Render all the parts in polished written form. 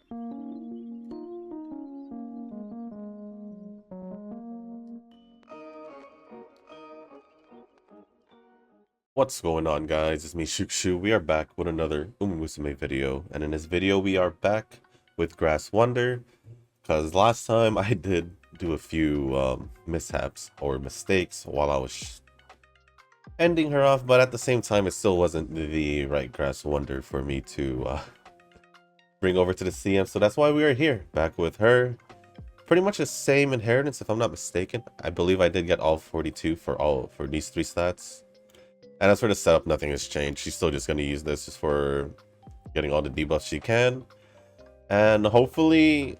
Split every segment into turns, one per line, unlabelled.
What's going on, guys? It's me, Shukshu. We are back with another Musume video, and in this video we are back with Grass Wonder, because last time I did do a few mishaps or mistakes while I was ending her off, but at the same time it still wasn't the right Grass Wonder for me to bring over to the CM, so that's why we are here, back with her. Pretty much the same inheritance if I'm not mistaken. I believe I did get all 42 for these three stats. And as for the setup, nothing has changed. She's still just going to use this just for getting all the debuffs she can. And hopefully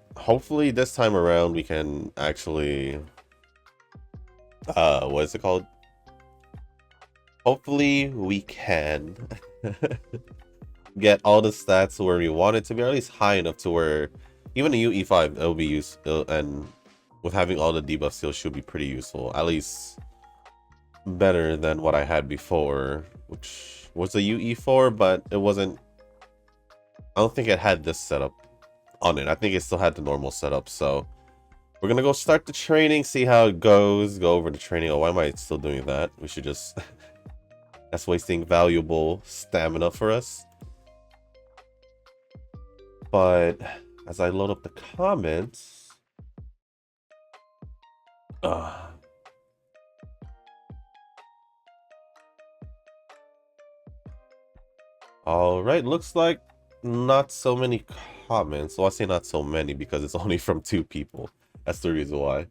this time around we can actually, what is it called? Hopefully we can get all the stats where we want it to be, or at least high enough to where even a UE5 it'll be useful, and with having all the debuff skills should be pretty useful. At least better than what I had before, which was a UE4, but it wasn't, I don't think it had this setup on it. I think it still had the normal setup. So we're gonna go start the training, see how it goes, go over the training. Oh, why am I still doing that? We should just that's wasting valuable stamina for us. But as I load up the comments, all right, looks like not so many comments. Well, I say not so many because it's only from 2 people. That's the reason why.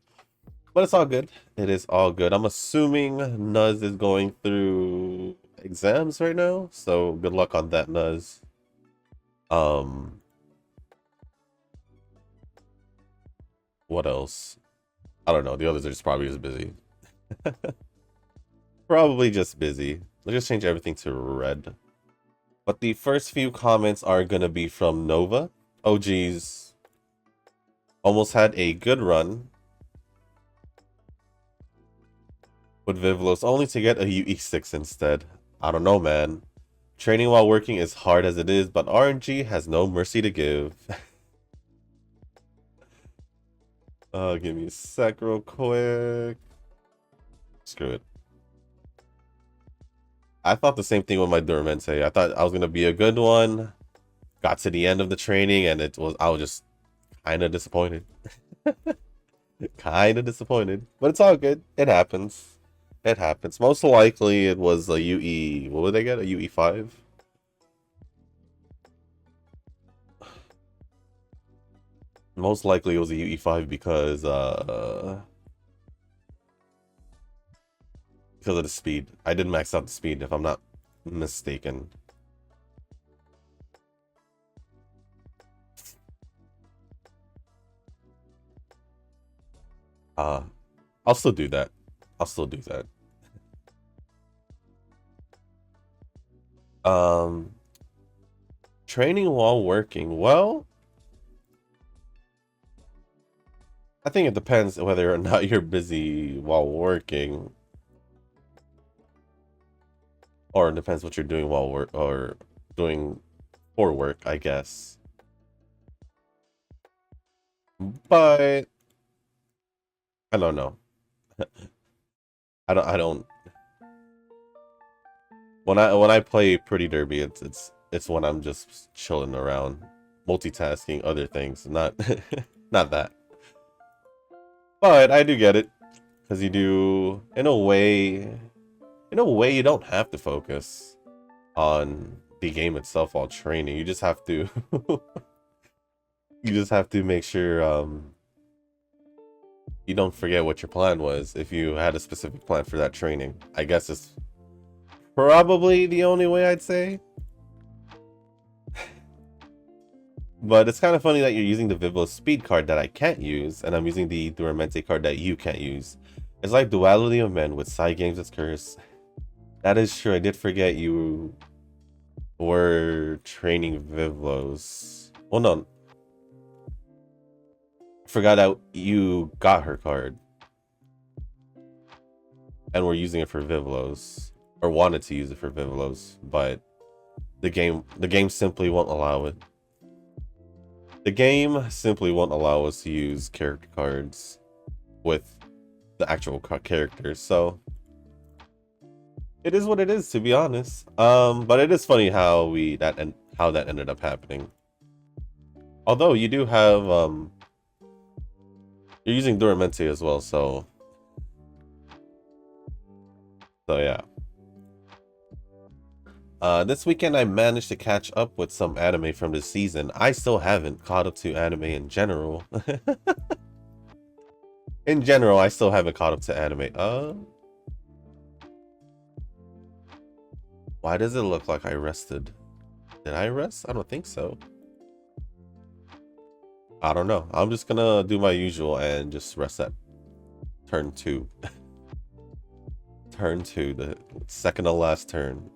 But it's all good. It is all good. I'm assuming Nuz is going through exams right now, so good luck on that, Nuz. What else? I don't know. The others are just probably just busy. Probably just busy. Let's just change everything to red. But the first few comments are going to be from Nova. Oh, geez. Almost had a good run with Vivlos, only to get a UE6 instead. I don't know, man. Training while working is hard as it is, but RNG has no mercy to give. Give me a sec real quick. Screw it. I thought the same thing with my Duramente. I thought I was gonna be a good one. Got to the end of the training and I was just kind of disappointed. Kind of disappointed, but it's all good. It happens. It happens. Most likely it was a UE. What would they get? A UE5? Most likely it was a UE5 because of the speed. I did max out the speed if I'm not mistaken. I'll still do that. I'll still do that. Training while working. Well, I think it depends whether or not you're busy while working. Or it depends what you're doing while work or doing for work, I guess. But I don't know. I don't when I play Pretty Derby, it's when I'm just chilling around, multitasking other things, not not that. But I do get it, because you do, in a way you don't have to focus on the game itself while training. You just have to you just have to make sure you don't forget what your plan was if you had a specific plan for that training. I guess it's probably the only way I'd say. But it's kind of funny that you're using the Vivlo speed card that I can't use, and I'm using the Duramente card that you can't use. It's like duality of men with side games as curse. That is true. I did forget you were training Vivlos. Well, no. I forgot that you got her card. And we're using it for Vivlos. Or wanted to use it for Vivlos, but the game simply won't allow it. The game simply won't allow us to use character cards with the actual characters, so it is what it is, to be honest. But it is funny how how that ended up happening. Although you do have you're using Duramente as well, so yeah. This weekend I managed to catch up with some anime from this season. I still haven't caught up to anime in general. In general, I still haven't caught up to anime. Why does it look like I rested? Did I rest? I don't think so. I don't know. I'm just gonna do my usual and just rest at turn 2. Turn 2, the second to last turn.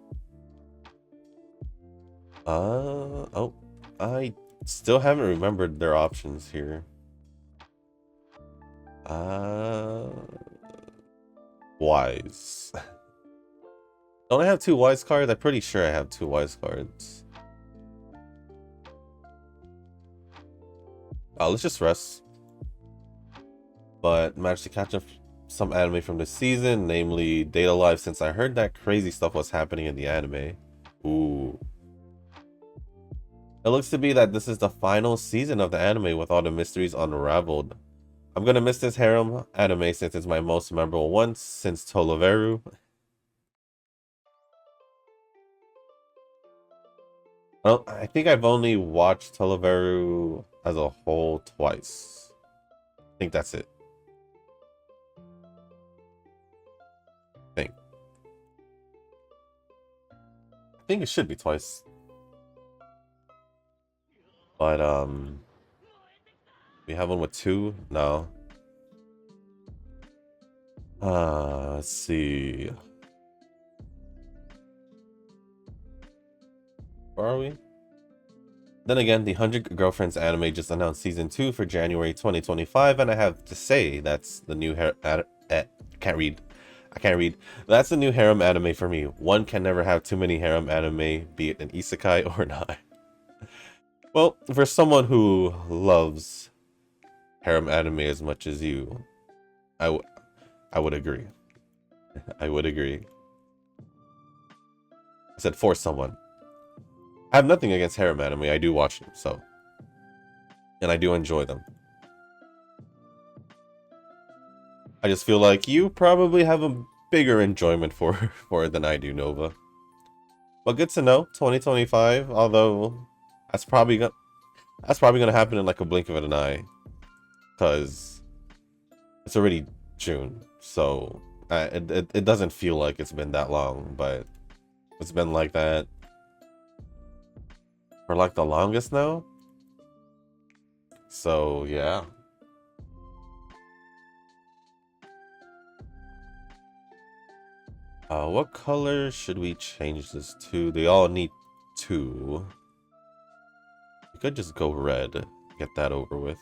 Oh, I still haven't remembered their options here. Wise. Don't I have 2 wise cards? I'm pretty sure I have 2 wise cards. Let's just rest. But managed to catch up some anime from this season, namely Data Live, since I heard that crazy stuff was happening in the anime. Ooh. It looks to be that this is the final season of the anime with all the mysteries unraveled. I'm gonna miss this harem anime since it's my most memorable one since Toloveru. I think I've only watched Toloveru as a whole twice. I think that's it. I think it should be twice. But we have one with 2? No. Let's see. Where are we? Then again, the 100 Girlfriends anime just announced season 2 for January 2025, and I have to say that's the new I can't read. That's the new harem anime for me. One can never have too many harem anime, be it an isekai or not. Well, for someone who loves harem anime as much as you, I would agree. I would agree. I said for someone. I have nothing against harem anime. I do watch them, so. And I do enjoy them. I just feel like you probably have a bigger enjoyment for it than I do, Nova. But good to know, 2025, although that's probably gonna happen in like a blink of an eye. Because it's already June, so it doesn't feel like it's been that long, but it's been like that for like the longest now. So yeah. What color should we change this to? They all need 2. We could just go red, get that over with.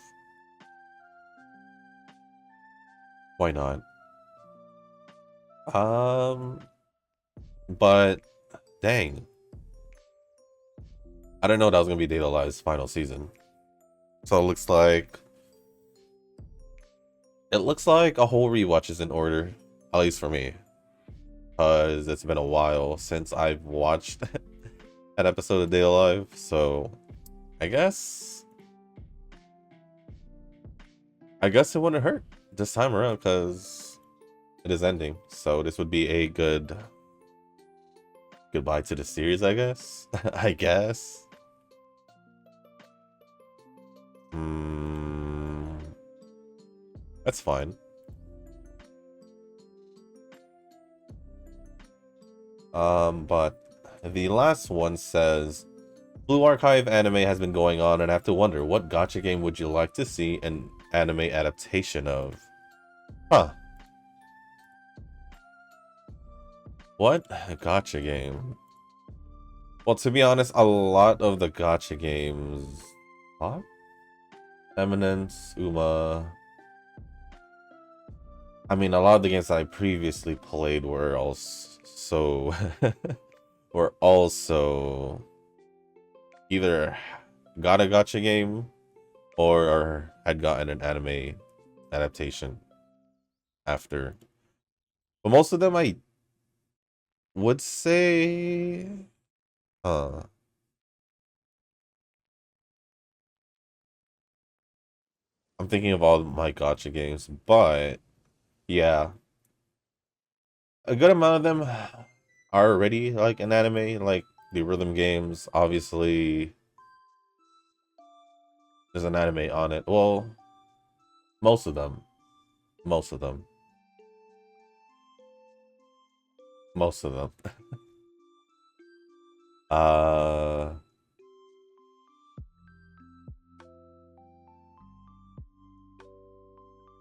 Why not? But dang, I didn't know that was gonna be Data Live's final season. So it looks like a whole rewatch is in order, at least for me, because it's been a while since I've watched an episode of Data Live. So I guess it wouldn't hurt this time around because it is ending. So this would be a good goodbye to the series, I guess. I guess. That's fine. But the last one says, Blue Archive anime has been going on, and I have to wonder, what gacha game would you like to see an anime adaptation of? Huh. What? A gacha game? Well, to be honest, a lot of the gacha games... What? Eminence, Uma... I mean, a lot of the games that I previously played were also... either got a gacha game or had gotten an anime adaptation after. But most of them I would say, uh, I'm thinking of all my gacha games, but yeah, a good amount of them are already like an anime, like the rhythm games. Obviously, there's an anime on it. Well, most of them, most of them, most of them. uh,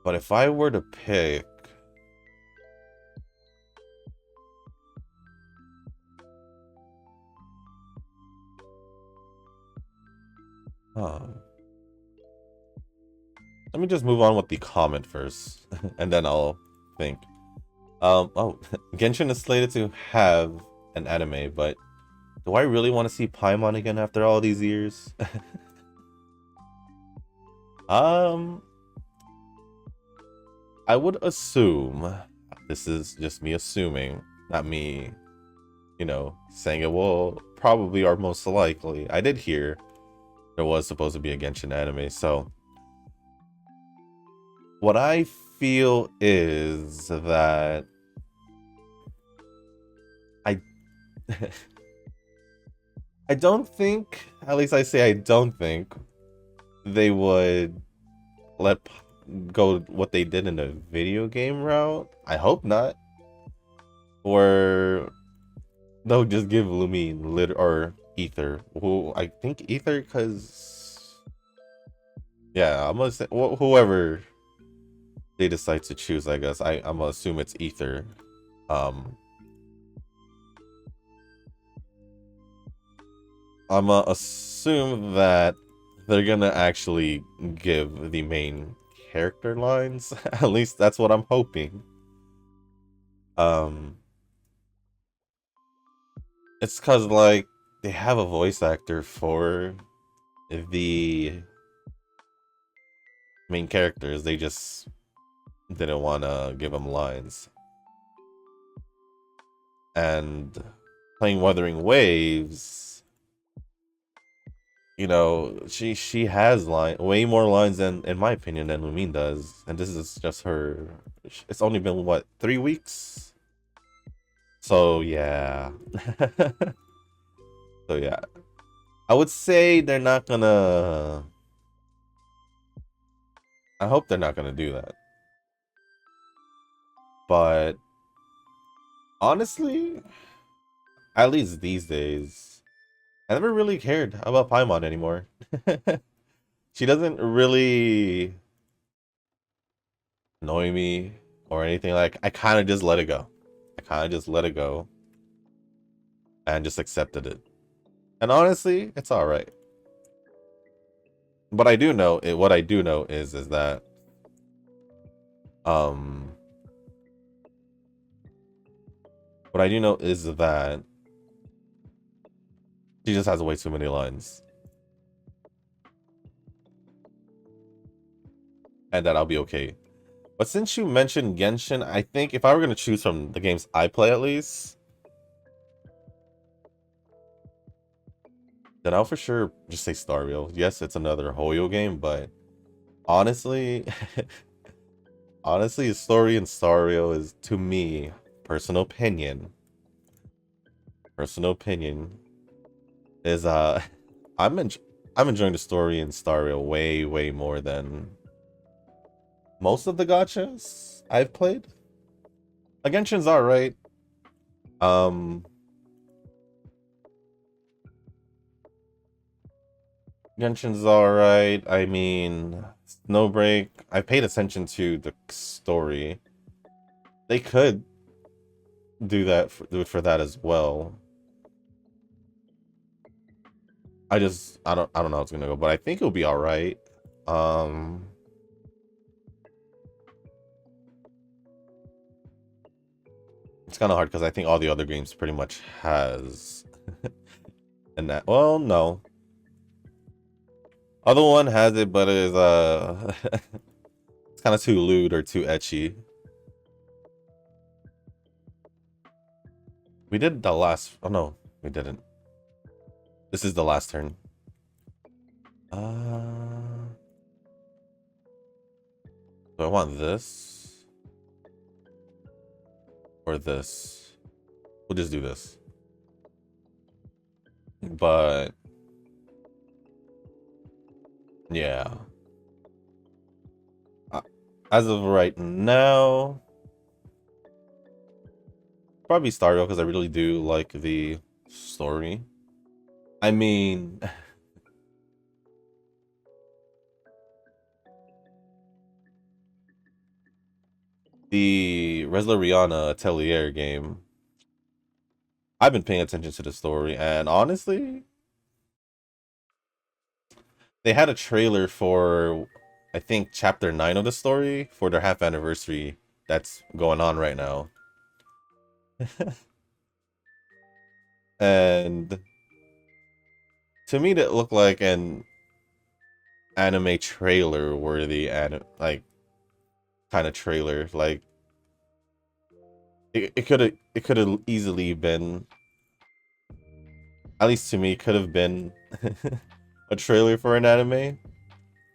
but if I were to pick, let me just move on with the comment first, and then I'll think. Oh, Genshin is slated to have an anime, but do I really want to see Paimon again after all these years? um, I would assume, this is just me assuming, not me, saying it will probably or most likely. I did hear there was supposed to be a Genshin anime, so what I feel is that I I don't think, at least I say I don't think they would let go what they did in the video game route. I hope not. Or they'll just give Lumine or Ether. Who I think Ether, because yeah, I'm gonna say whoever they decide to choose. I guess I'm gonna assume it's Ether. Um, I'm gonna assume that they're gonna actually give the main character lines. At least that's what I'm hoping. Um, it's cause like they have a voice actor for the main characters. They just didn't want to give them lines. And playing Wuthering Waves, she has way more lines than, in my opinion, than Lumine does. And this is just her. It's only been what, 3 weeks? So yeah. So yeah. I would say they're not gonna. I hope they're not gonna do that. But honestly, at least these days, I never really cared about Paimon anymore. She doesn't really annoy me or anything. Like, I kind of just let it go. I kind of just let it go and just accepted it. And honestly, it's all right. But I do know it. What I do know is that um, what I do know is that she just has way too many lines, and that I'll be okay. But since you mentioned Genshin, I think if I were gonna choose from the games I play at least, then I'll for sure just say Starfield. Yes, it's another Hoyo game, but honestly, honestly, the story in Starfield is, to me, personal opinion, is I'm I'm enjoying the story in Starfield way more than most of the gachas I've played. Genshin's alright. Um, Genshin's alright. I mean, Snowbreak, I paid attention to the story. They could do it for that as well. I don't know how it's gonna go, but I think it'll be alright. Um, it's kind of hard because I think all the other games pretty much has and that, well, no. Other one has it, but it is it's kind of too lewd or too etchy. We did the last. Oh no, we didn't. This is the last turn. Do I want this or this? We'll just do this. But yeah, as of right now, probably Starfield because I really do like the story. I mean, the Rihanna Atelier game, I've been paying attention to the story, and honestly, they had a trailer for, I think, chapter 9 of the story for their half anniversary that's going on right now. And to me, that looked like an anime trailer worthy, like kind of trailer. Like it could have easily been, at least to me, could have been a trailer for an anime,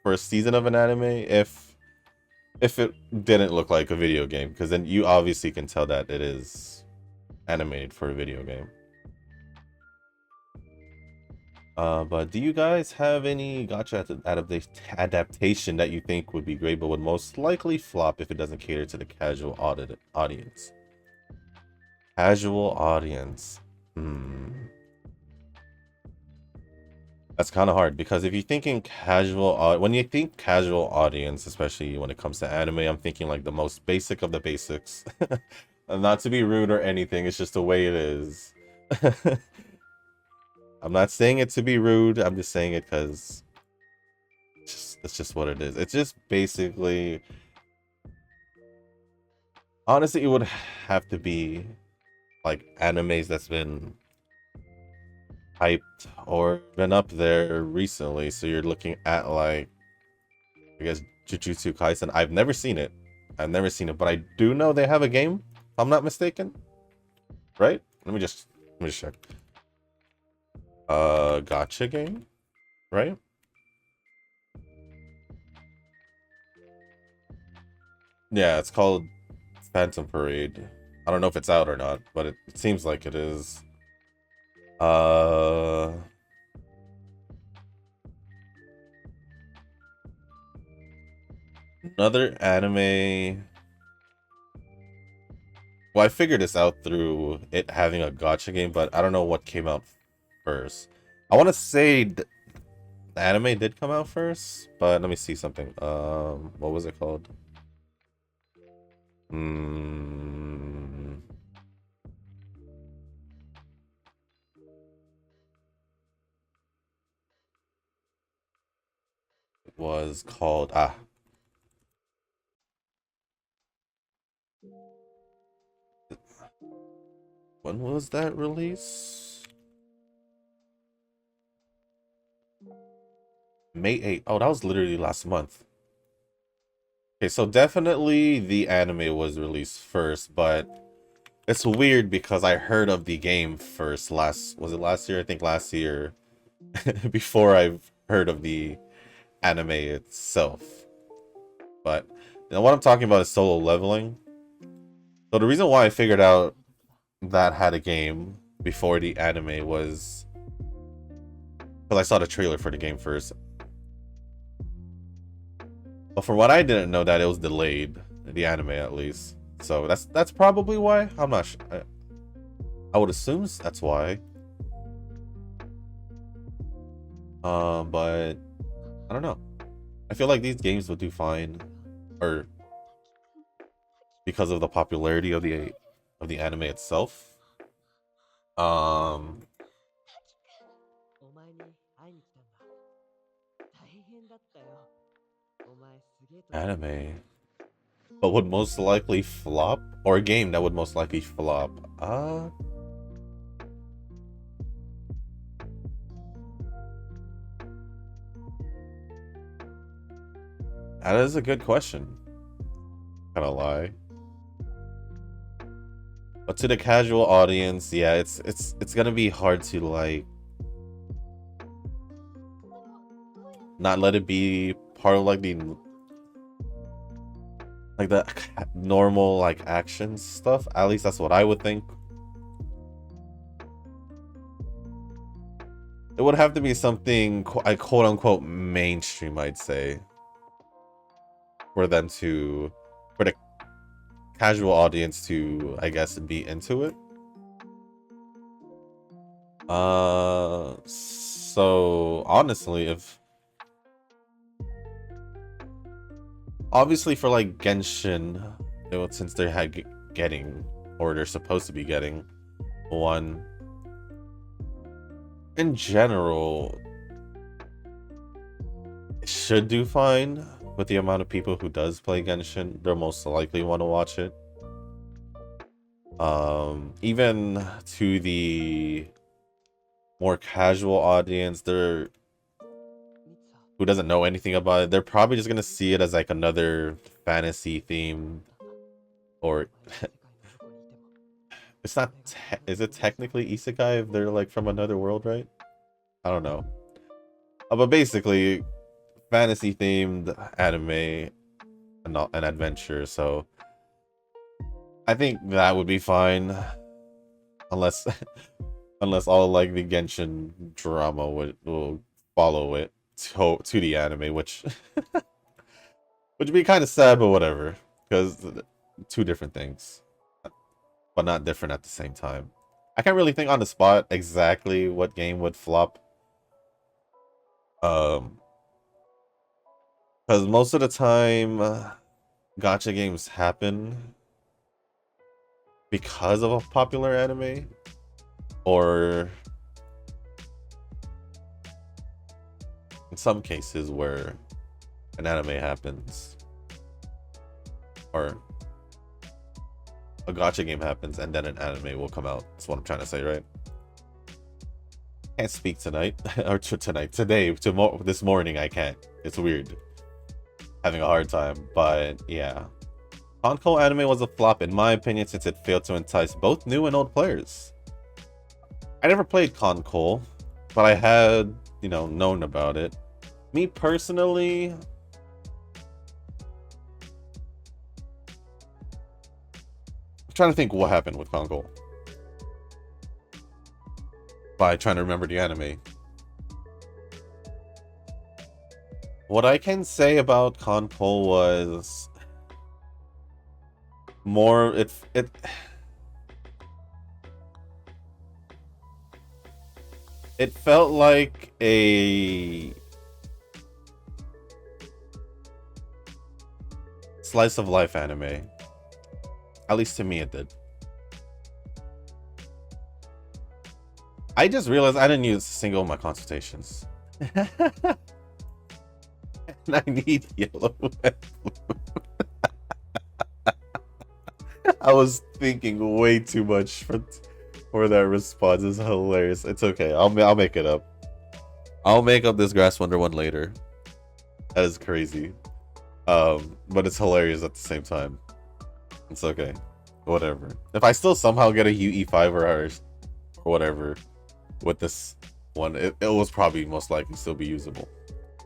for a season of an anime, if it didn't look like a video game, because then you obviously can tell that it is animated for a video game. But do you guys have any gacha adaptation that you think would be great but would most likely flop if it doesn't cater to the casual audience? Casual audience. That's kind of hard because if you're thinking when you think casual audience, especially when it comes to anime, I'm thinking like the most basic of the basics. Not to be rude or anything, it's just the way it is. I'm not saying it to be rude, I'm just saying it because it's just what it is. It's just basically, honestly, it would have to be like animes that's been hyped or been up there recently. So you're looking at like, I guess, Jujutsu Kaisen. I've never seen it. But I do know they have a game, if I'm not mistaken. Right? Let me just check. Gotcha game, right? Yeah, it's called Phantom Parade. I don't know if it's out or not, but it seems like it is. Another anime. Well, I figured this out through it having a gotcha game, but I don't know what came out first. I want to say the anime did come out first, but let me see something. What was it called? It was called when was that release? May 8th. Oh, that was literally last month. Okay, so definitely the anime was released first, but it's weird because I heard of the game first was it last year? I think last year before I've heard of the anime itself. But you know, what I'm talking about is Solo Leveling. So the reason why I figured out that had a game before the anime was because I saw the trailer for the game first. But from what I didn't know, that it was delayed, the anime at least. So that's probably why. I'm not sure. I would assume that's why. But I don't know. I feel like these games would do fine, or because of the popularity of the anime itself. Anime, but would most likely flop, or a game that would most likely flop. That is a good question. Kind of lie. But to the casual audience, yeah, it's gonna be hard to like not let it be part of like the normal like action stuff. At least that's what I would think. It would have to be something quote unquote mainstream, I'd say, for them to, for the casual audience to, I guess, be into it. So honestly, if obviously for like Genshin, since they're getting, or they're supposed to be getting one, in general, it should do fine with the amount of people who does play Genshin. They'll most likely want to watch it. Even to the more casual audience, who doesn't know anything about it, they're probably just gonna see it as like another fantasy theme, or it's not. Is it technically isekai if they're like from another world, right? I don't know. But basically, fantasy themed anime and an adventure. So I think that would be fine, unless unless all like the Genshin drama will follow it to the anime, which would be kind of sad, but whatever, because two different things, but not different at the same time. I can't really think on the spot exactly what game would flop. Because most of the time, gacha games happen because of a popular anime, or in some cases where an anime happens, or a gacha game happens and then an anime will come out. That's what I'm trying to say, right? Can't speak tonight, or today, this morning I can't. It's weird. Having a hard time, but yeah. Conco anime was a flop in my opinion since it failed to entice both new and old players. I never played Conco, but I had, known about it. Me personally, I'm trying to think what happened with Conco by trying to remember the anime. What I can say about Conco was more it felt like a slice of life anime. At least to me it did. I just realized I didn't use a single of my consultations. And I need yellow and blue. I was thinking way too much for that response. It's hilarious. It's okay. I'll make it up. I'll make up this Grass Wonder one later. That is crazy. But it's hilarious at the same time. It's okay. Whatever. If I still somehow get a UE5 or whatever with this one, it was probably most likely still be usable.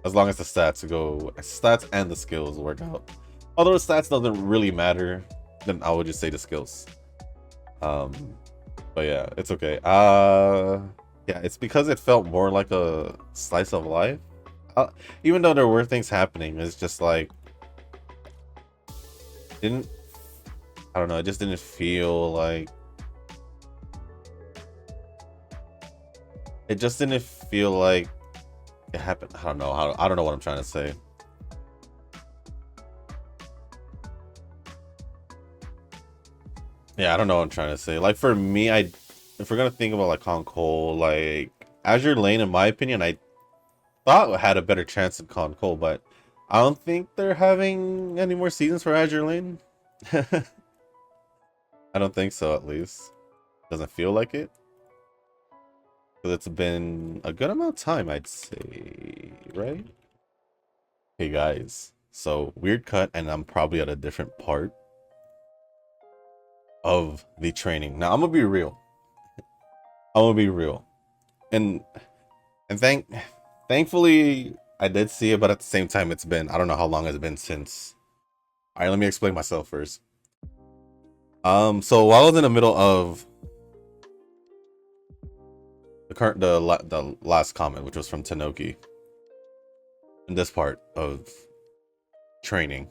As long as the stats and the skills work out. Although the stats doesn't really matter, then I would just say the skills. But yeah, it's okay. Yeah, it's because it felt more like a slice of life. Even though there were things happening, it's just like I don't know, it just didn't feel like it happened. I don't know what I'm trying to say. Yeah, I don't know what I'm trying to say. Like for me, if we're gonna think about like Conco, like Azure Lane, in my opinion, I thought had a better chance than Conco, but I don't think they're having any more seasons for Azure Lane. I don't think so, at least. Doesn't feel like it. Because it's been a good amount of time, I'd say, right? Hey guys, So weird cut, and I'm probably at a different part of the training. Now I'm gonna be real. I'm gonna be real. And thankfully I did see it, but at the same time it's been, I don't know how long it's been since. Alright, let me explain myself first. So while I was in the middle of the last comment, which was from Tanoki, in this part of training,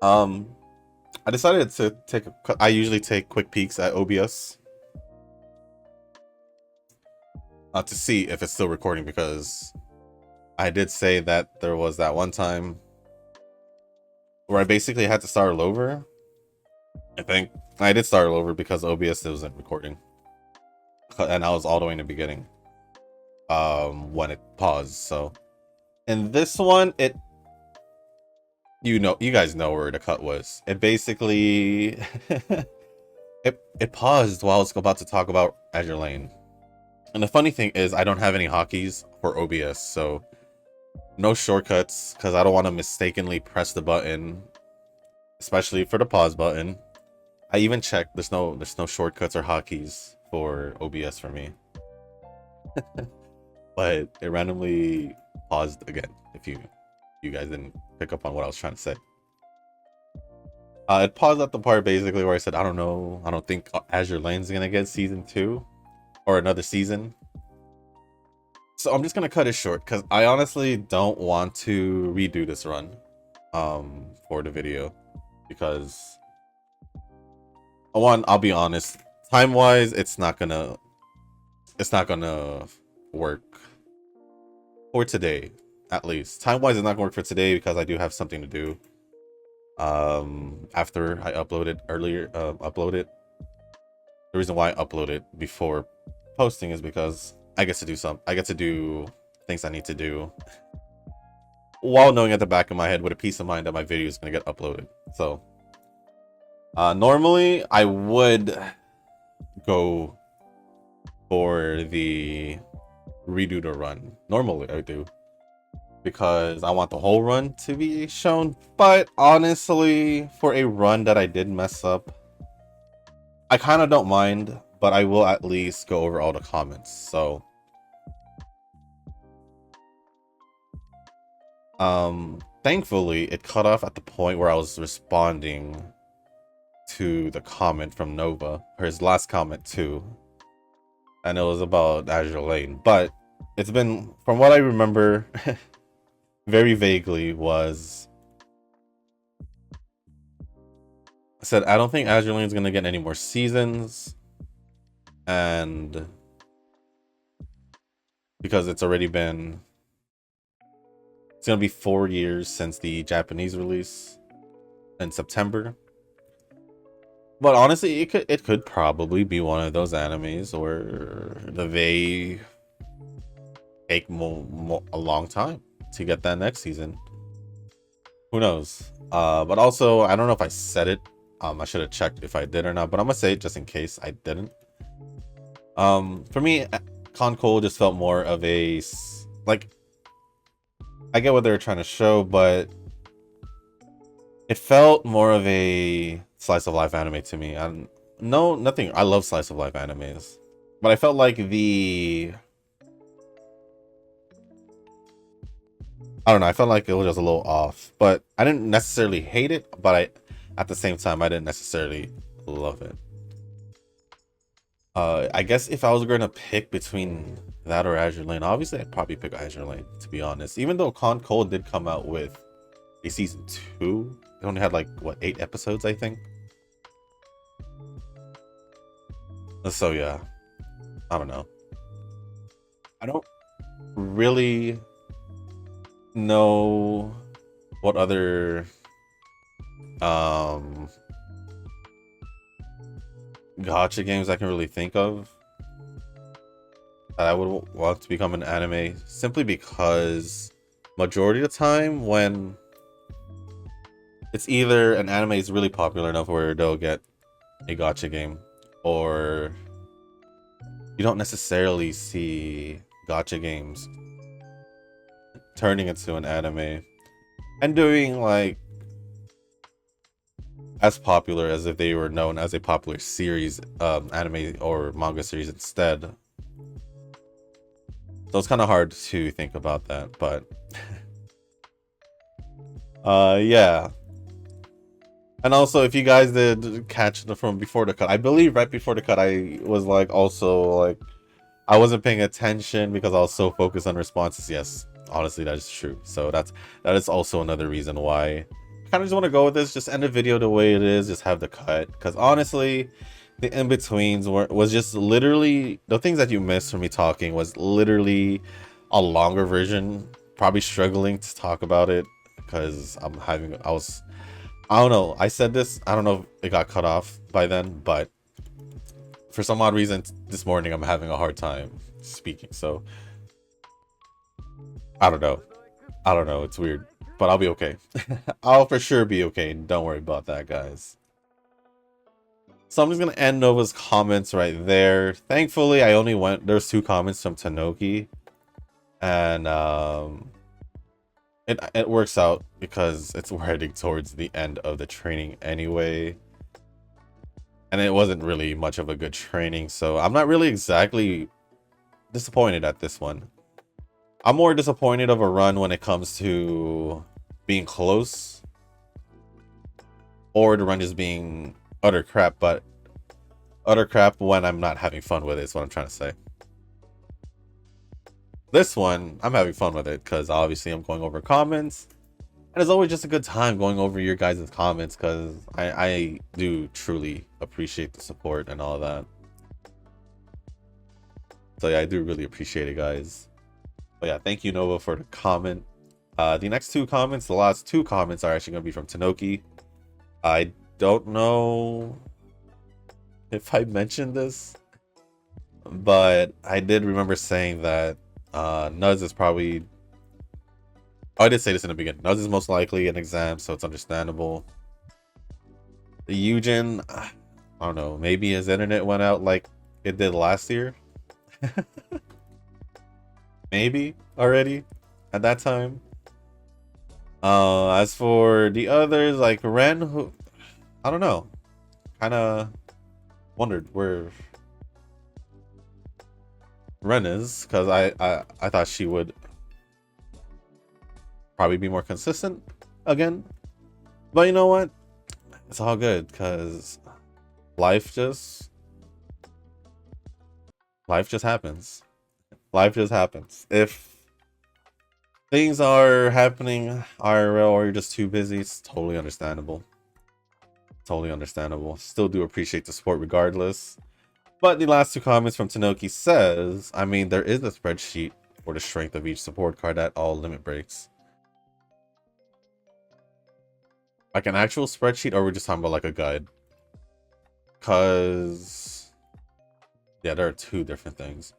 I decided to I usually take quick peeks at OBS to see if it's still recording, because I did say that there was that one time where I basically had to start all over. I think I did start all over because OBS wasn't recording, and I was all the way in the beginning when it paused. So in this one, you guys know where the cut was. It basically it paused while I was about to talk about Azure Lane. And the funny thing is, I don't have any hotkeys for OBS, so no shortcuts, because I don't want to mistakenly press the button, especially for the pause button. I even checked, there's no shortcuts or hotkeys for OBS for me. But it randomly paused again, if you guys didn't pick up on what I was trying to say. It paused at the part basically where I said, I don't think Azure Lane's gonna get season 2 or another season. So I'm just gonna cut it short, because I honestly don't want to redo this run for the video, because one, I'll be honest, time wise it's not gonna work for today. At least time wise it's not gonna work for today, because I do have something to do after I upload it earlier. The reason why I upload it before posting is because I get to do things I need to do, while knowing at the back of my head with a peace of mind that my video is going to get uploaded. So normally I would go for the redo the run. Normally I do, because I want the whole run to be shown. But honestly, for a run that I did mess up, I kind of don't mind, but I will at least go over all the comments. So thankfully it cut off at the point where I was responding to the comment from Nova, or his last comment too, and it was about Azure Lane. But it's been, from what I remember very vaguely, was I said I don't think Azure Lane's gonna get any more seasons, and because it's already been, it's gonna be 4 years since the Japanese release in September. But honestly, it could probably be one of those animes where they take a long time to get that next season. Who knows? But also, I don't know if I said it. I should have checked if I did or not, but I'm gonna say it just in case I didn't. For me, Con Cold just felt more of a, like, I get what they were trying to show, but it felt more of a slice of life anime to me. Nothing. I love slice of life animes, but I felt like I don't know. I felt like it was just a little off, but I didn't necessarily hate it. But at the same time, I didn't necessarily love it. I guess if I was going to pick between that or Azure Lane, obviously I'd probably pick Azure Lane, to be honest. Even though Con Cold did come out with a season 2, it only had like, what, 8 episodes, I think. So yeah, I don't know. I don't really know what other gacha games I can really think of that I would want to become an anime, simply because majority of the time when it's either an anime is really popular enough where they'll get a gacha game, or you don't necessarily see gacha games turning into an anime. and doing like as popular as if they were known as a popular series, anime or manga series instead. So it's kind of hard to think about that, but yeah. And also, if you guys did catch the from before the cut, I believe right before the cut, I was like also like I wasn't paying attention because I was so focused on responses. Yes, honestly, that is true. So that is also another reason why I kind of just want to go with this. Just end the video the way it is. Just have the cut. Because honestly, the in-betweens was just literally the things that you missed from me talking was literally a longer version. Probably struggling to talk about it because I don't know. I said this. I don't know if it got cut off by then, but for some odd reason this morning I'm having a hard time speaking. So I don't know. I don't know. It's weird, but I'll be okay. I'll for sure be okay. Don't worry about that, guys. So I'm just gonna end Nova's comments right there. Thankfully, I only there's 2 comments from Tanoki, and it works out because it's heading towards the end of the training anyway. And it wasn't really much of a good training, so I'm not really exactly disappointed at this one. I'm more disappointed of a run when it comes to being close, or the run just being utter crap, but utter crap when I'm not having fun with it is what I'm trying to say. This one, I'm having fun with it because obviously I'm going over comments. And it's always just a good time going over your guys' comments because I do truly appreciate the support and all that. So yeah, I do really appreciate it, guys. But yeah, thank you, Nova, for the comment. The next 2 comments, the last 2 comments are actually going to be from Tanoki. I don't know if I mentioned this, but I did remember saying that Nuz is probably... Oh, I did say this in the beginning. Nuz is most likely an exam, so it's understandable. The Eugen, I don't know, maybe his internet went out like it did last year. Maybe already at that time. As for the others, like Ren, who I don't know, kind of wondered where Ren is because I thought she would probably be more consistent again. But you know what? It's all good because life just happens. Life just happens. If things are happening IRL or you're just too busy, it's totally understandable. Totally understandable. Still do appreciate the support regardless. But the last 2 comments from Tanoki says, I mean, there is a spreadsheet for the strength of each support card at all limit breaks. Like an actual spreadsheet, or we're just talking about like a guide? Because yeah, there are 2 different things.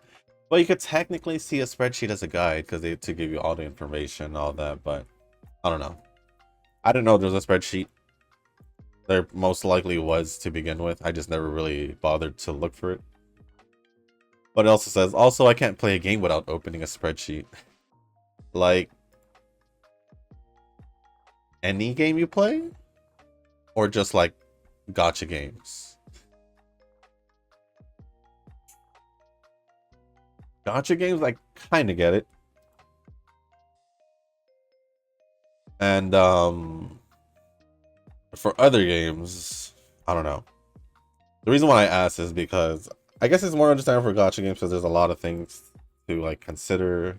Well, you could technically see a spreadsheet as a guide because they to give you all the information, all that, but I don't know. I didn't know there was a spreadsheet. There most likely was to begin with. I just never really bothered to look for it. But it also says, also I can't play a game without opening a spreadsheet. Like any game you play? Or just like gacha games? Gacha games, I kind of get it. And for other games, I don't know. The reason why I ask is because I guess it's more understandable for gacha games because there's a lot of things to like consider,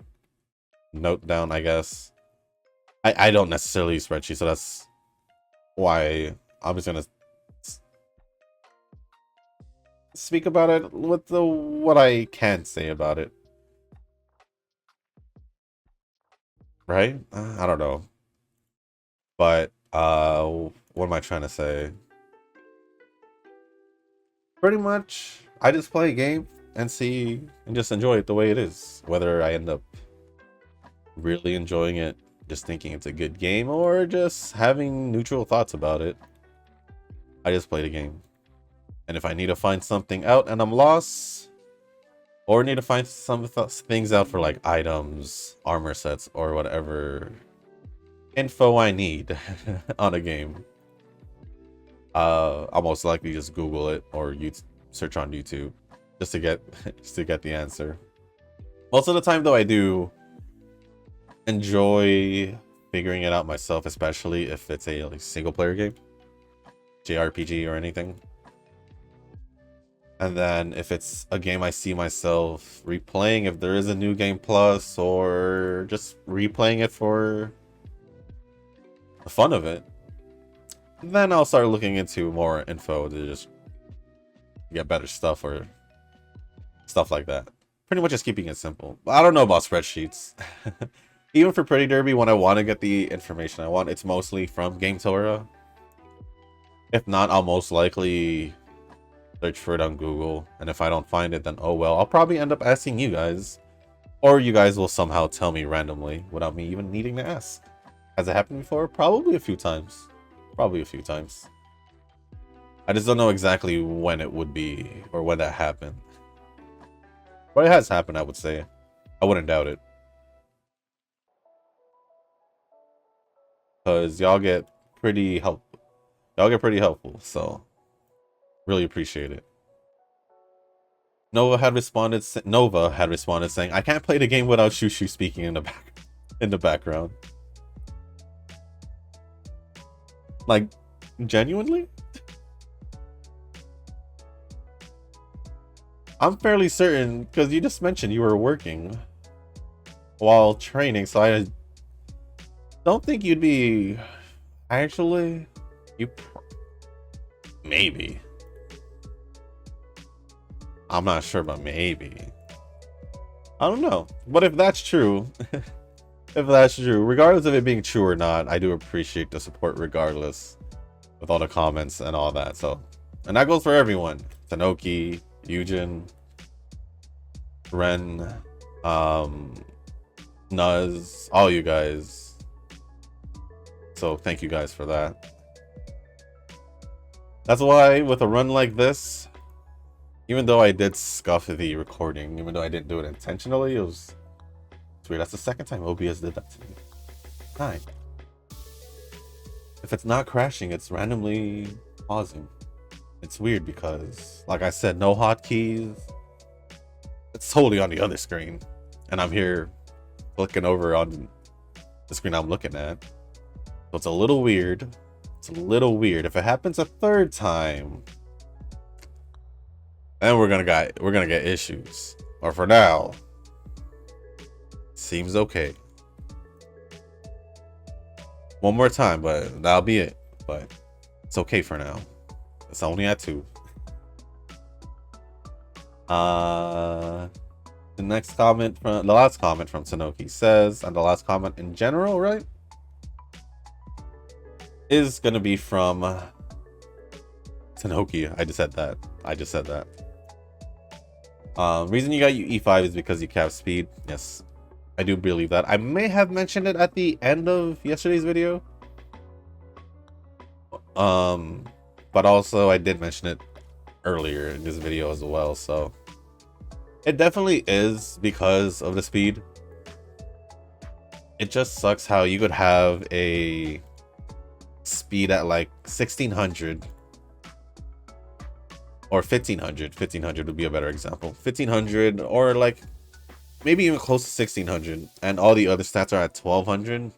note down, I guess. I don't necessarily use spreadsheets, so that's why I'm just gonna speak about it with what I can say about it. Right? I don't know. But what am I trying to say? Pretty much I just play a game and see and just enjoy it the way it is. Whether I end up really enjoying it, just thinking it's a good game, or just having neutral thoughts about it, I just play the game. And if I need to find something out and I'm lost, or need to find some things out for like items, armor sets, or whatever info I need on a game, I'll most likely just Google it or search on YouTube just to get just to get the answer. Most of the time, though, I do enjoy figuring it out myself, especially if it's a like, single player game, JRPG or anything. And then if it's a game I see myself replaying, if there is a new game plus, or just replaying it for the fun of it, then I'll start looking into more info to just get better stuff or stuff like that. Pretty much just keeping it simple. I don't know about spreadsheets. Even for Pretty Derby, when I want to get the information I want, it's mostly from GameTora. If not, I'll most likely search for it on Google, and if I don't find it, then oh well, I'll probably end up asking you guys, or you guys will somehow tell me randomly without me even needing to ask. Has it happened before? Probably a few times. Probably a few times. I just don't know exactly when it would be or when that happened. But it has happened, I would say. I wouldn't doubt it. Because y'all get pretty helpful. Y'all get pretty helpful, so really appreciate it. Nova had responded saying, "I can't play the game without Shushu speaking in the background." Like, genuinely? I'm fairly certain, because you just mentioned you were working while training, so I don't think you'd be... Actually, maybe. I'm not sure, but maybe. I don't know. But if that's true, regardless of it being true or not, I do appreciate the support regardless, with all the comments and all that. So, and that goes for everyone. Tanoki, Eugen, Ren, Nuz, all you guys. So thank you guys for that. That's why with a run like this, even though I did scuff the recording, even though I didn't do it intentionally, it was weird. That's the second time OBS did that to me. 9. If it's not crashing, it's randomly pausing. It's weird because, like I said, no hotkeys. It's totally on the other screen, and I'm here clicking over on the screen I'm looking at. So it's a little weird. It's a little weird. If it happens a third time, then we're gonna get issues. Or for now, seems okay. One more time, but that'll be it. But it's okay for now. It's only at 2. The last comment from Tanoki says, and the last comment in general, right, is gonna be from Tanoki. I just said that. Reason you got E5 is because you cap speed. Yes, I do believe that. I may have mentioned it at the end of yesterday's video. But also I did mention it earlier in this video as well, so it definitely is because of the speed. It just sucks how you could have a speed at like 1600 or 1500. 1500 would be a better example. 1500 or like maybe even close to 1600, and all the other stats are at 1200,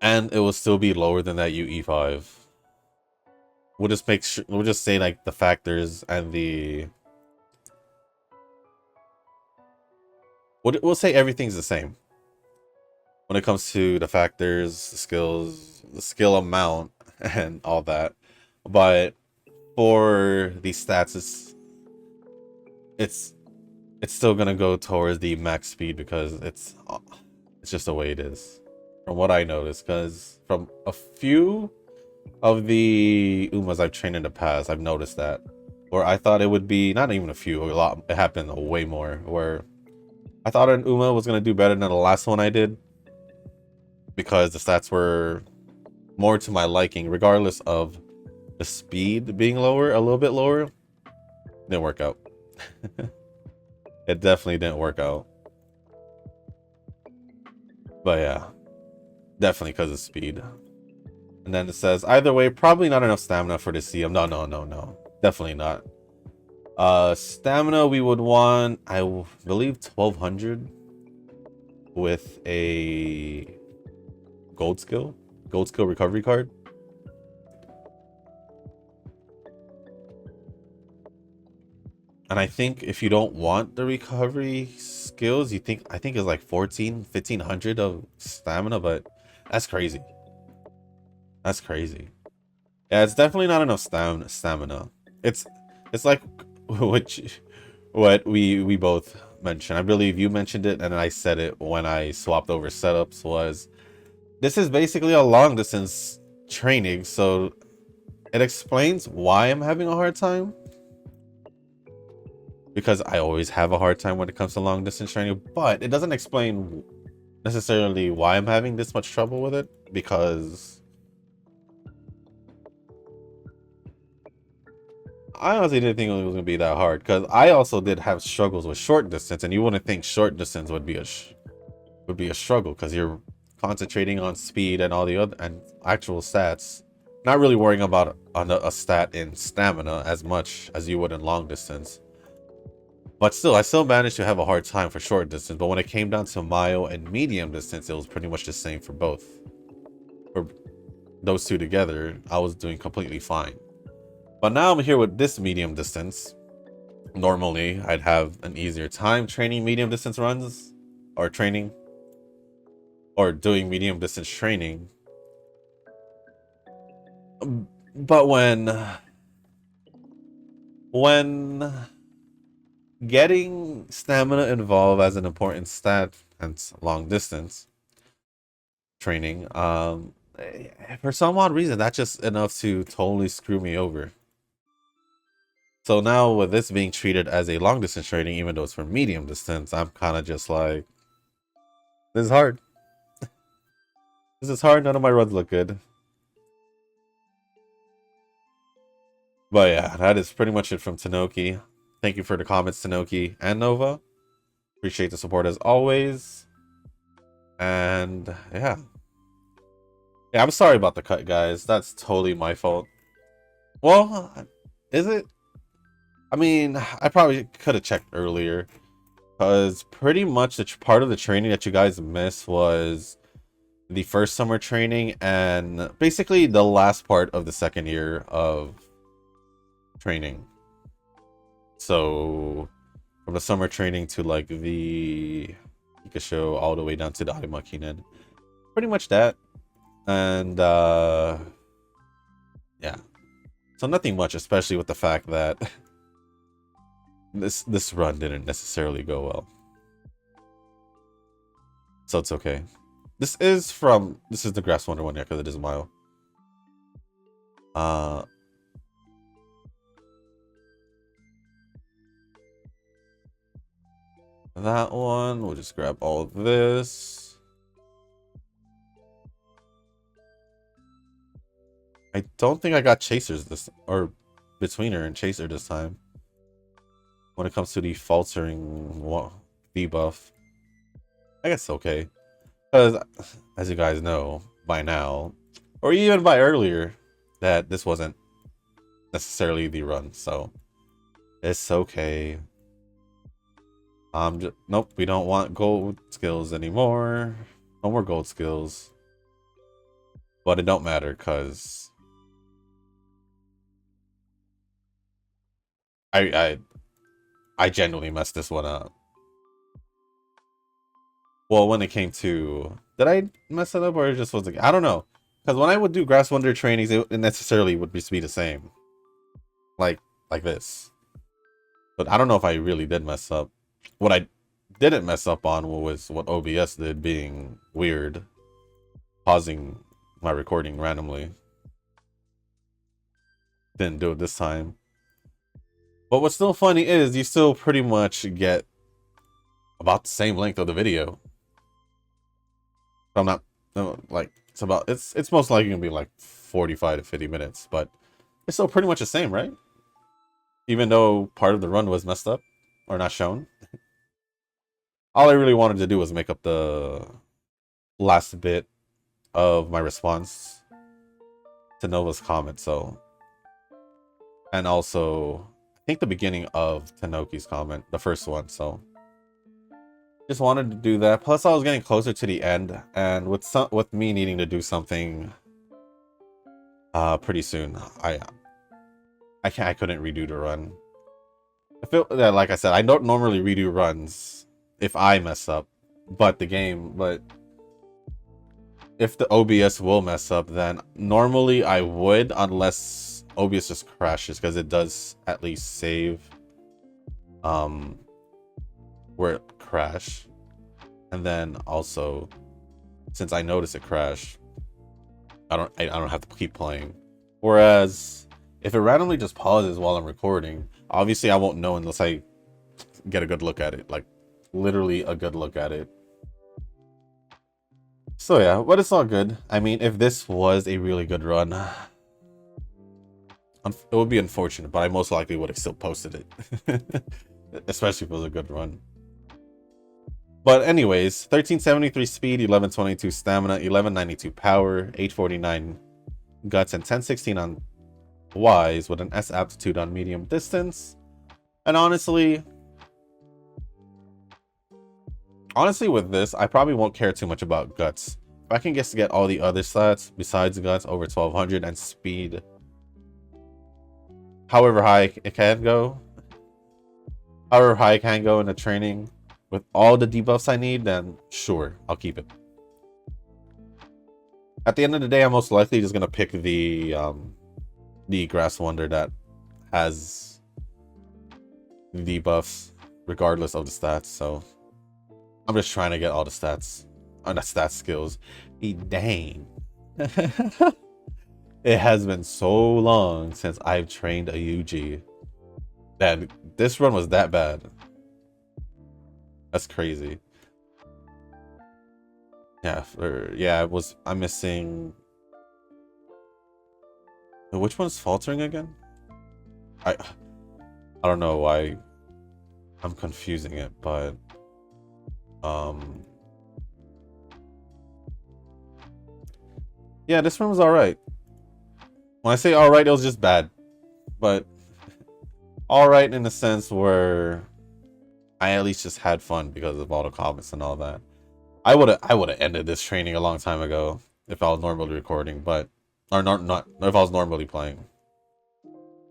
and it will still be lower than that UE5. We'll just say like the factors and we'll say everything's the same when it comes to the factors, the skills, the skill amount, and all that. But for these stats, it's still gonna go towards the max speed because it's just the way it is, from what I noticed. Because from a few of the Umas I've trained in the past, I've noticed that, where I thought it would be not even a few, a lot. It happened way more, where I thought an Uma was gonna do better than the last one I did because the stats were more to my liking, regardless of the speed being lower, a little bit lower. Didn't work out. It definitely didn't work out. But yeah, definitely because of speed. And then it says, either way, probably not enough stamina for the CM. No, no, no, no. Definitely not. Stamina, we would want, I believe, 1200 with a gold skill recovery card. And I think if you don't want the recovery skills, I think it's like 1500 of stamina, but that's crazy. That's crazy. Yeah, it's definitely not enough stamina. It's like what we both mentioned. I believe you mentioned it and I said it when I swapped over setups was this is basically a long distance training, so it explains why I'm having a hard time. Because I always have a hard time when it comes to long distance training, but it doesn't explain necessarily why I'm having this much trouble with it, because I honestly didn't think it was going to be that hard, because I also did have struggles with short distance, and you wouldn't think short distance would be a struggle, because you're concentrating on speed and all the other and actual stats, not really worrying about a stat in stamina as much as you would in long distance. But still, I still managed to have a hard time for short distance. But when it came down to mile and medium distance, it was pretty much the same for both. For those two together, I was doing completely fine. But now I'm here with this medium distance. Normally, I'd have an easier time training medium distance runs, or doing medium distance training. But when getting stamina involved as an important stat and long distance training, for some odd reason, that's just enough to totally screw me over. So now with this being treated as a long distance training, even though it's for medium distance, I'm kind of just like, this is hard. This is hard. None of my runs look good. But yeah, that is pretty much it from Tanoki. Thank you for the comments, Tanoki and Nova. Appreciate the support as always. And yeah. Yeah, I'm sorry about the cut, guys. That's totally my fault. Well, is it? I mean, I probably could have checked earlier. Because pretty much the part of the training that you guys missed was the first summer training and basically the last part of the second year of training. So from the summer training to like the Show all the way down to the Takarazuka Kinen. Pretty much that. And yeah. So nothing much, especially with the fact that this run didn't necessarily go well. So it's okay. This is the Grass Wonder one, yeah, because it is a mile. That one, we'll just grab all of this. I don't think I got chasers or betweener and chaser this time. When it comes to the faltering debuff, I guess okay. Because as you guys know by now, or even by earlier, that this wasn't necessarily the run, so it's okay. Nope, we don't want gold skills anymore. No more gold skills. But it don't matter because I genuinely messed this one up. Well, when it came to, did I mess it up or it just was like, I don't know. Because when I would do Grass Wonder trainings, it necessarily would be the same. Like this. But I don't know if I really did mess up. What I didn't mess up on was what OBS did, being weird. Pausing my recording randomly. Didn't do it this time. But what's still funny is you still pretty much get about the same length of the video. I'm not like it's most likely gonna be like 45 to 50 minutes, but it's still pretty much the same, right? Even though part of the run was messed up or not shown. All I really wanted to do was make up the last bit of my response to Nova's comment, so, and also I think the beginning of Tanoki's comment, the first one, so just wanted to do that. Plus I was getting closer to the end, and with me needing to do something pretty soon, I couldn't redo the run. I feel that, like I said, I don't normally redo runs if I mess up, but if the OBS will mess up, then normally I would, unless OBS just crashes, because it does at least save where it crashed. And then also, since I notice it crash, I don't have to keep playing. Whereas if it randomly just pauses while I'm recording, obviously I won't know unless I get a good look at it, like literally a good look at it. So yeah, but it's all good. I mean, if this was a really good run, it would be unfortunate, but I most likely would have still posted it. Especially if it was a good run. But anyways, 1373 speed, 1122 stamina, 1192 power, 849 guts, and 1016 on wise with an S aptitude on medium distance. And honestly with this, I probably won't care too much about guts. If I can just get all the other stats besides guts over 1200 and speed however high it can go, in the training with all the debuffs I need, then sure, I'll keep it. At the end of the day, I'm most likely just gonna pick the Grass Wonder that has the debuffs regardless of the stats. So I'm just trying to get all the stats on the stat skills. Dang. It has been so long since I've trained a UG that this run was that bad. That's crazy. Yeah, I'm missing. Which one's faltering again? I don't know why I'm confusing it, but yeah, this one was alright. When I say alright, it was just bad. But alright in the sense where I at least just had fun because of all the comments and all that. I would have ended this training a long time ago if I was normally recording, but not if I was normally playing.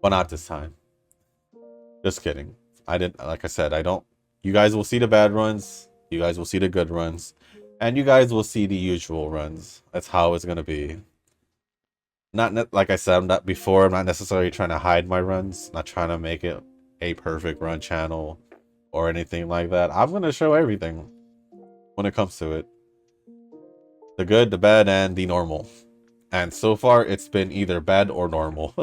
But not this time. Just kidding. Like I said, you guys will see the bad runs, you guys will see the good runs, and you guys will see the usual runs. That's how it's gonna be. Like I said, I'm not necessarily trying to hide my runs, not trying to make it a perfect run channel or anything like that. I'm gonna show everything when it comes to it. The good, the bad, and the normal. And so far, it's been either bad or normal.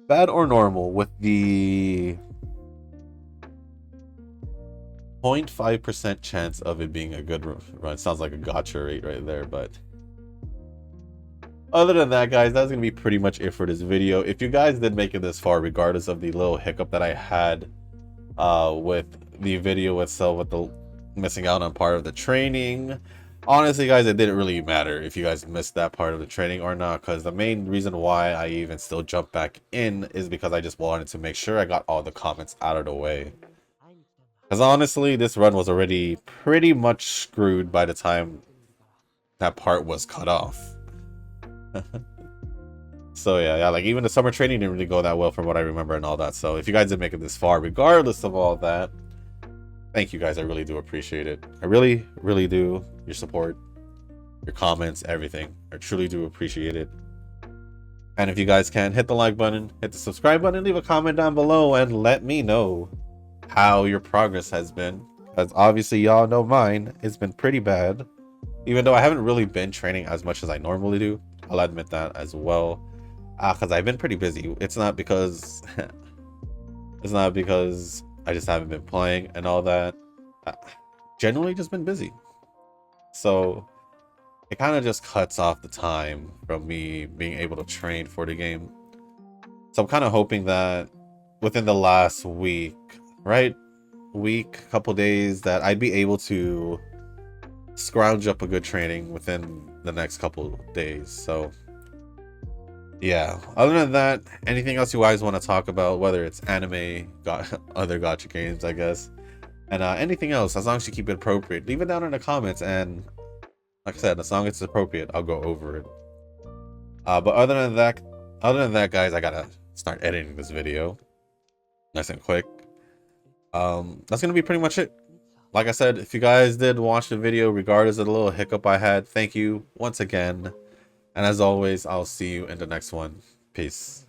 Bad or normal, with the 0.5% chance of it being a good run. Sounds like a gotcha rate right there, but other than that, guys, that's gonna be pretty much it for this video. If you guys did make it this far, regardless of the little hiccup that I had with the video itself, with the missing out on part of the training, honestly, guys, it didn't really matter if you guys missed that part of the training or not, because the main reason why I even still jumped back in is because I just wanted to make sure I got all the comments out of the way. Because honestly, this run was already pretty much screwed by the time that part was cut off. So yeah, like even the summer training didn't really go that well from what I remember and all that. So if you guys did make it this far, regardless of all that, thank you guys. I really do appreciate it. I really, really do. Your support, your comments, everything. I truly do appreciate it. And if you guys can, hit the like button, hit the subscribe button, leave a comment down below, and let me know how your progress has been. Because obviously y'all know mine has been pretty bad. Even though I haven't really been training as much as I normally do. I'll admit that as well. Because I've been pretty busy. It's not because I just haven't been playing and all that. Generally just been busy. So it kind of just cuts off the time from me being able to train for the game. So I'm kind of hoping that within the last couple days, that I'd be able to scrounge up a good training within the next couple days. So yeah, other than that, anything else you guys want to talk about, whether it's anime, other gacha games, I guess, and anything else, as long as you keep it appropriate, leave it down in the comments. And like I said, as long as it's appropriate, I'll go over it. But other than that, guys, I gotta start editing this video nice and quick. That's gonna be pretty much it. Like I said, if you guys did watch the video, regardless of the little hiccup I had, thank you once again. And as always, I'll see you in the next one. Peace.